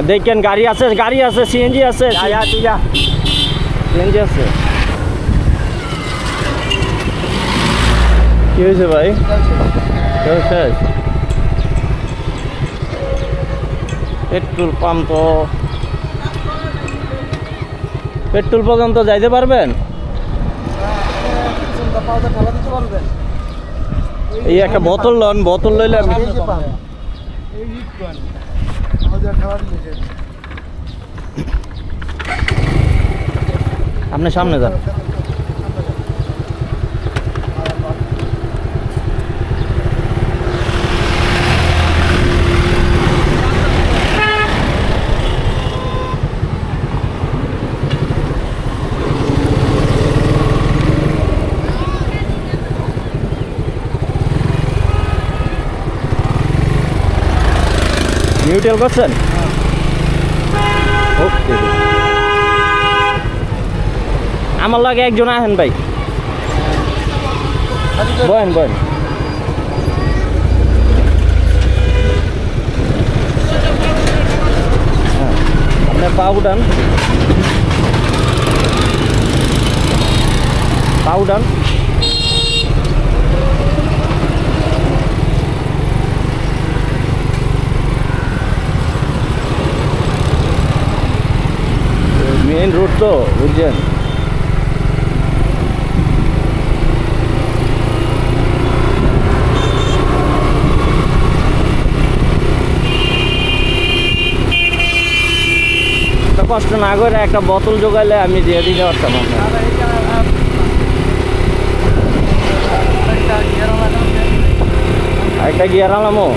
দেখেন গাড়ি আছে সিএনজি আছে সিএনজি আছে। কি হয়েছে ভাই? শেষ পেট্রোল পাম্প তো পেট্রোল পর্যন্ত যাইতে পারবেন? এই একটা বোতল লন, বোতল লইলে আমি আপনি সামনে যান। নিউট্রাল করছেন? ওকে, আমার লাগে একজন আহেন ভাই, বয়েন বয়েন। হ্যাঁ, আপনার পা উঠান, পা উঠান। মেইন রোড তো বুঝছেন। কষ্ট না করে একটা বোতল জোগাইলে আমি দিয়ে দিতে পারতাম। একটা গিয়ার আলামো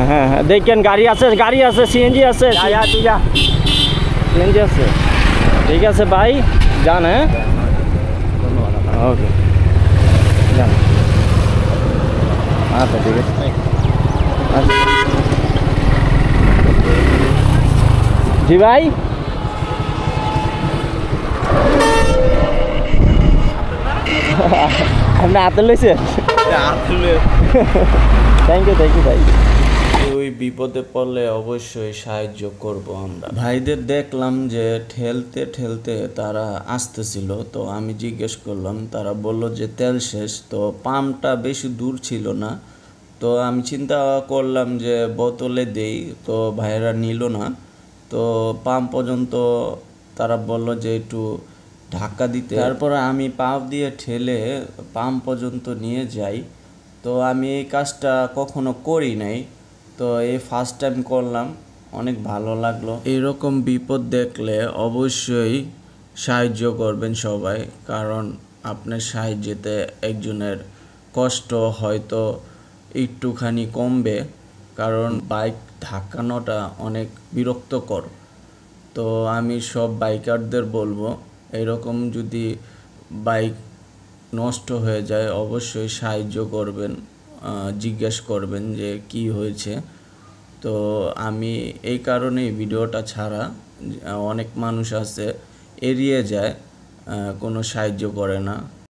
হ্যাঁ, দেখেন গাড়ি আছে সিএনজি আছে সিএনজি আছে। ঠিক আছে ভাই, যান। হ্যাঁ, ওকে, যান। আচ্ছা ঠিক আছে। আচ্ছা জি ভাই, আপনি হাতে লইছেন? থ্যাংক ইউ ভাই। ওই বিপদে পড়লে অবশ্যই সাহায্য করব আমরা। ভাইদের দেখলাম যে ঠেলতে ঠেলতে তারা আসতেছিল, তো আমি জিজ্ঞেস করলাম, তারা বলল যে তেল শেষ। তো পাম্পটা বেশি দূর ছিল না, তো আমি চিন্তা করলাম যে বোতলে দেই, তো ভাইয়েরা নিল না। তো পাম্প পর্যন্ত তারা বলল যে একটু ধাক্কা দিতে, তারপরে আমি পাম্প দিয়ে ঠেলে পাম্প পর্যন্ত নিয়ে যাই। তো আমি এই কাজটা কখনো করি নাই, তো এই ফার্স্ট টাইম করলাম, অনেক ভালো লাগলো। এরকম বিপদ দেখলে অবশ্যই সাহায্য করবেন সবাই, কারণ আপনার সাহায্যেতে একজনের কষ্ট হয়তো একটুখানি কমবে, কারণ বাইক ধাক্কানোটা অনেক বিরক্তকর। তো আমি সব বাইকারদের বলবো, এরকম যদি বাইক নষ্ট হয়ে যায় অবশ্যই সাহায্য করবেন, জিজ্ঞেস করবেন যে কি হয়েছে। তো আমি এই কারণেই ভিডিওটা ছাড়া, অনেক মানুষ আছে এড়িয়ে যায়, কোনো সাহায্য করে না।